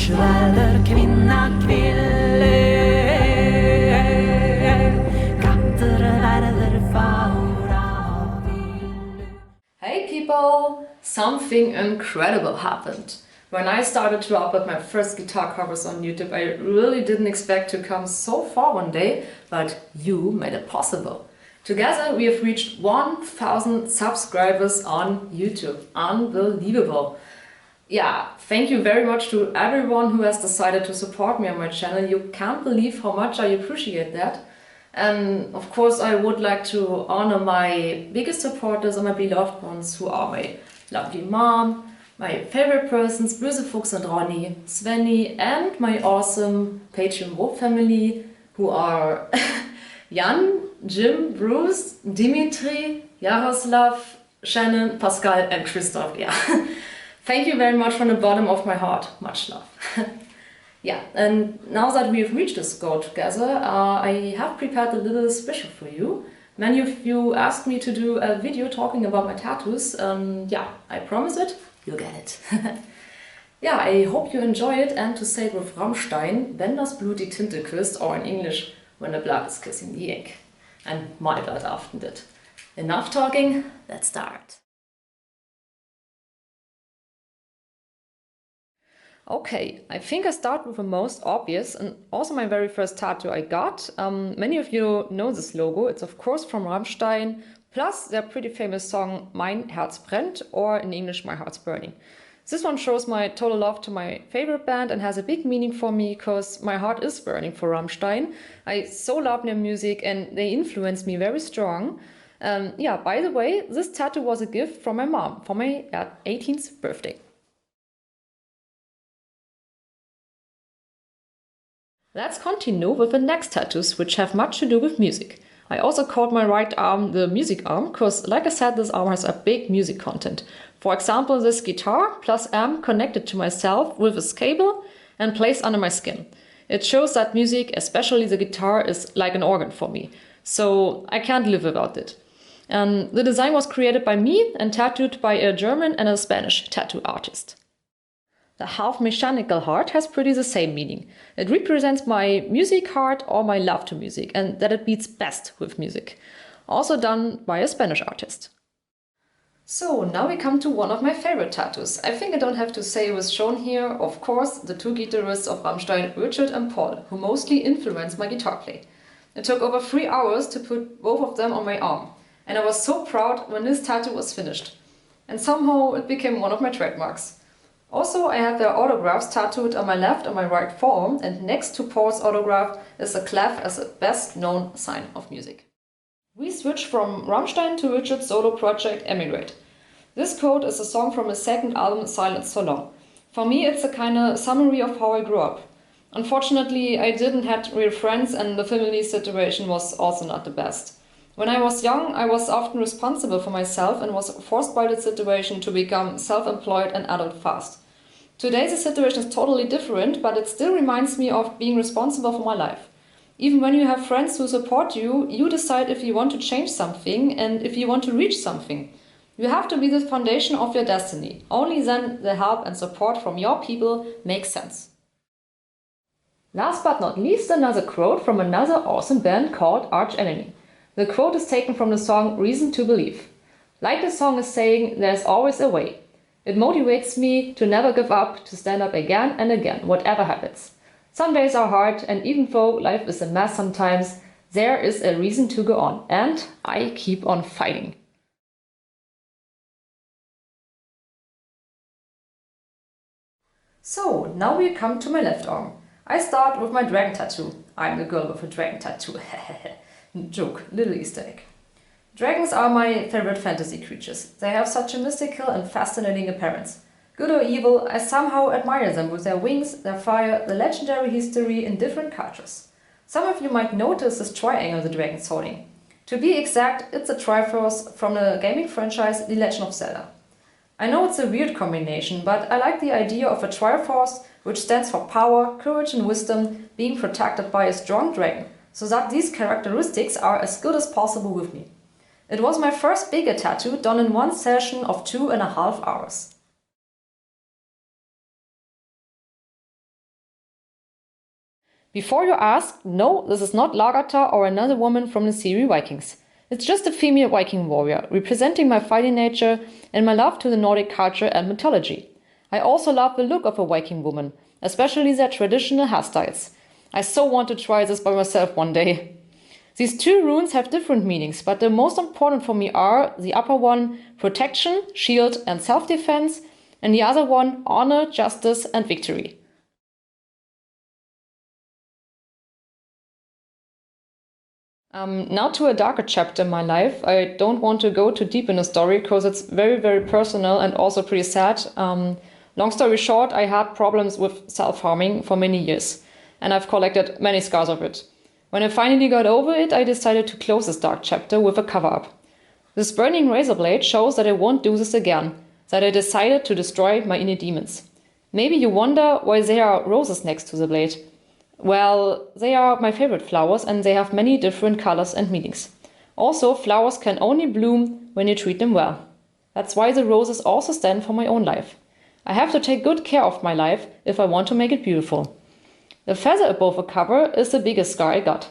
väder, kvinna, kville. Katter verder faura vill. Hey people! Something incredible happened. When I started to upload my first guitar covers on YouTube, I really didn't expect to come so far one day, but you made it possible. Together we have reached 1,000 subscribers on YouTube. Unbelievable! Yeah, thank you very much to everyone who has decided to support me on my channel. You can't believe how much I appreciate that. And of course I would like to honor my biggest supporters and my beloved ones who are my lovely mom, my favorite persons, Busi Fox and Ronny, Sven, and my awesome Patreon family who are Jan, Jim, Bruce, Dmitry, Yaroslav, Shannon, Pascal and Christophe. Yeah. Thank you very much from the bottom of my heart. Much love. Yeah, and now that we have reached this goal together, I have prepared a little special for you. Many of you asked me to do a video talking about my tattoos. Yeah, I promise it, you'll get it. Yeah, I hope you enjoy it, and to say it with Rammstein, wenn das Blut die Tinte küsst, or in English, when the blood is kissing the ink. And my blood often did. Enough talking, let's start. Okay, I think I start with the most obvious and also my very first tattoo I got. Many of you know this logo. It's of course from Rammstein, plus their pretty famous song Mein Herz brennt, or in English My Heart's Burning. This one shows my total love to my favorite band and has a big meaning for me because my heart is burning for Rammstein. I so love their music and they influence me very strong. Yeah, by the way, this tattoo was a gift from my mom for my 18th birthday. Let's continue with the next tattoos, which have much to do with music. I also called my right arm the music arm, because like I said, this arm has a big music content. For example, this guitar plus amp connected to myself with this cable and placed under my skin. It shows that music, especially the guitar, is like an organ for me. So I can't live without it. And the design was created by me and tattooed by a German and a Spanish tattoo artist. The half mechanical heart has pretty the same meaning. It represents my music heart or my love to music, and that it beats best with music. Also done by a Spanish artist. So now we come to one of my favorite tattoos. I think I don't have to say who is shown here. Of course, the two guitarists of Rammstein, Richard and Paul, who mostly influenced my guitar play. It took over 3 hours to put both of them on my arm. And I was so proud when this tattoo was finished. And somehow it became one of my trademarks. Also, I have their autographs tattooed on my left and my right forearm, and next to Paul's autograph is a clef as a best-known sign of music. We switch from Rammstein to Richard's solo project Emigrate. This quote is a song from his second album Silence So Long. For me, it's a kind of summary of how I grew up. Unfortunately, I didn't have real friends and the family situation was also not the best. When I was young, I was often responsible for myself and was forced by the situation to become self-employed and adult fast. Today the situation is totally different, but it still reminds me of being responsible for my life. Even when you have friends who support you, you decide if you want to change something and if you want to reach something. You have to be the foundation of your destiny. Only then the help and support from your people makes sense. Last but not least, another quote from another awesome band called Arch Enemy. The quote is taken from the song Reason to Believe. Like the song is saying, there's always a way. It motivates me to never give up, to stand up again and again, whatever happens. Some days are hard, and even though life is a mess sometimes, there is a reason to go on, and I keep on fighting. So, now we come to my left arm. I start with my dragon tattoo. I'm the girl with a dragon tattoo. Joke, little Easter egg. Dragons are my favorite fantasy creatures. They have such a mystical and fascinating appearance. Good or evil, I somehow admire them with their wings, their fire, the legendary history in different cultures. Some of you might notice this triangle the dragon is holding. To be exact, it's a Triforce from the gaming franchise The Legend of Zelda. I know it's a weird combination, but I like the idea of a Triforce, which stands for power, courage and wisdom, being protected by a strong dragon, so that these characteristics are as good as possible with me. It was my first bigger tattoo done in one session of 2.5 hours. Before you ask, no, this is not Lagertha or another woman from the series Vikings. It's just a female Viking warrior, representing my fighting nature and my love to the Nordic culture and mythology. I also love the look of a Viking woman, especially their traditional hairstyles. I so want to try this by myself one day. These two runes have different meanings, but the most important for me are the upper one, protection, shield and self-defense, and the other one, honor, justice and victory. Now to a darker chapter in my life. I don't want to go too deep in the story because it's very, very personal and also pretty sad. Long story short, I had problems with self-harming for many years, and I've collected many scars of it. When I finally got over it, I decided to close this dark chapter with a cover-up. This burning razor blade shows that I won't do this again, that I decided to destroy my inner demons. Maybe you wonder why there are roses next to the blade. Well, they are my favorite flowers and they have many different colors and meanings. Also, flowers can only bloom when you treat them well. That's why the roses also stand for my own life. I have to take good care of my life if I want to make it beautiful. The feather above the cover is the biggest scar I got.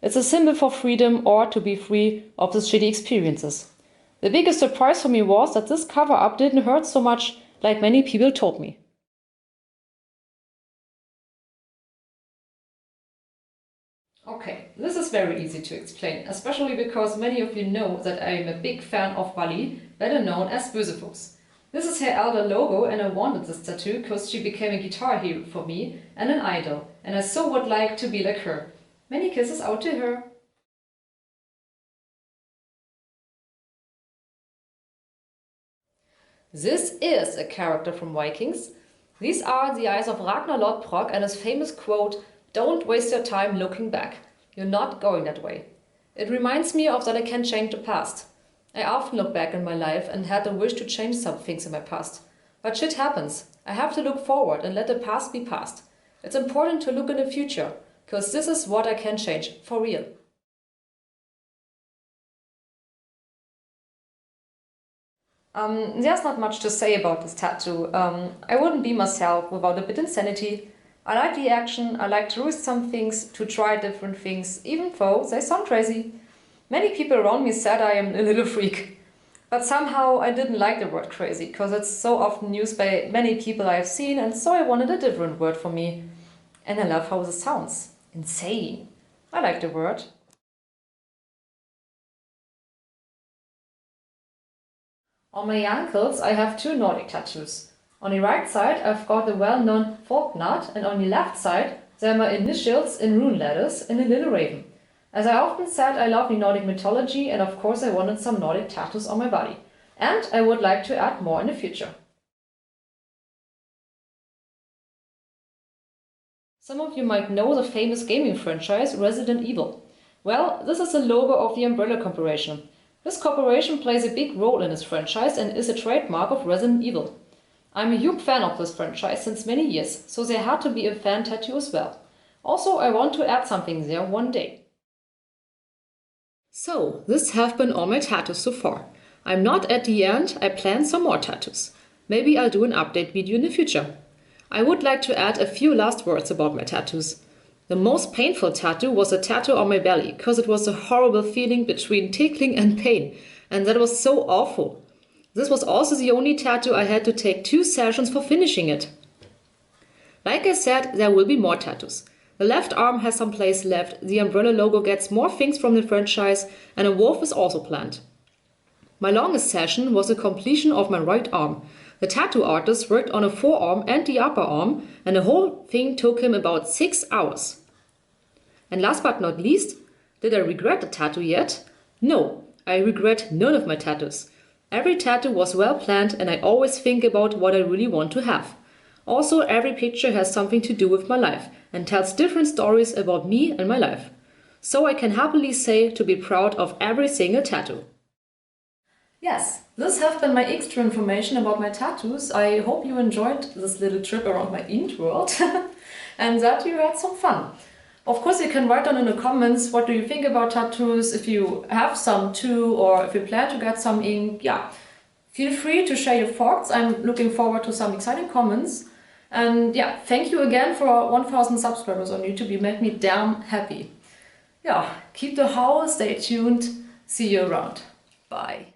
It's a symbol for freedom or to be free of the shitty experiences. The biggest surprise for me was that this cover-up didn't hurt so much like many people told me. Okay, this is very easy to explain, especially because many of you know that I am a big fan of Bali, better known as BÖSE FUCHS. This is her elder logo and I wanted this tattoo because she became a guitar hero for me and an idol, and I so would like to be like her. Many kisses out to her. This is a character from Vikings. These are the eyes of Ragnar Lord Proc and his famous quote, "Don't waste your time looking back. You're not going that way." It reminds me of that I can change the past. I often look back in my life and had the wish to change some things in my past. But shit happens. I have to look forward and let the past be past. It's important to look in the future, because this is what I can change, for real. There's not much to say about this tattoo. I wouldn't be myself without a bit of insanity. I like the action, I like to risk some things, to try different things, even though they sound crazy. Many people around me said I am a little freak. But somehow I didn't like the word crazy, because it's so often used by many people I have seen, and so I wanted a different word for me. And I love how this sounds. Insane. I like the word. On my ankles I have two Nordic tattoos. On the right side I've got the well-known fork knot, and on the left side there are my initials in rune letters and a little raven. As I often said, I love the Nordic mythology, and of course I wanted some Nordic tattoos on my body. And I would like to add more in the future. Some of you might know the famous gaming franchise Resident Evil. Well, this is the logo of the Umbrella Corporation. This corporation plays a big role in this franchise and is a trademark of Resident Evil. I'm a huge fan of this franchise since many years, so there had to be a fan tattoo as well. Also, I want to add something there one day. So, this have been all my tattoos so far. I'm not at the end, I plan some more tattoos. Maybe I'll do an update video in the future. I would like to add a few last words about my tattoos. The most painful tattoo was a tattoo on my belly, because it was a horrible feeling between tickling and pain, and that was so awful. This was also the only tattoo I had to take 2 sessions for finishing it. Like I said, there will be more tattoos. The left arm has some place left, the umbrella logo gets more things from the franchise, and a wolf is also planned. My longest session was the completion of my right arm. The tattoo artist worked on a forearm and the upper arm, and the whole thing took him about 6 hours. And last but not least, did I regret the tattoo yet? No, I regret none of my tattoos. Every tattoo was well planned, and I always think about what I really want to have. Also, every picture has something to do with my life and tells different stories about me and my life. So I can happily say to be proud of every single tattoo. Yes, this has been my extra information about my tattoos. I hope you enjoyed this little trip around my int world and that you had some fun. Of course, you can write down in the comments what do you think about tattoos, if you have some too, or if you plan to get some ink. Yeah, feel free to share your thoughts. I'm looking forward to some exciting comments. And yeah, thank you again for 1000 subscribers on YouTube. You made me damn happy. Yeah, keep the howl, stay tuned, see you around. Bye.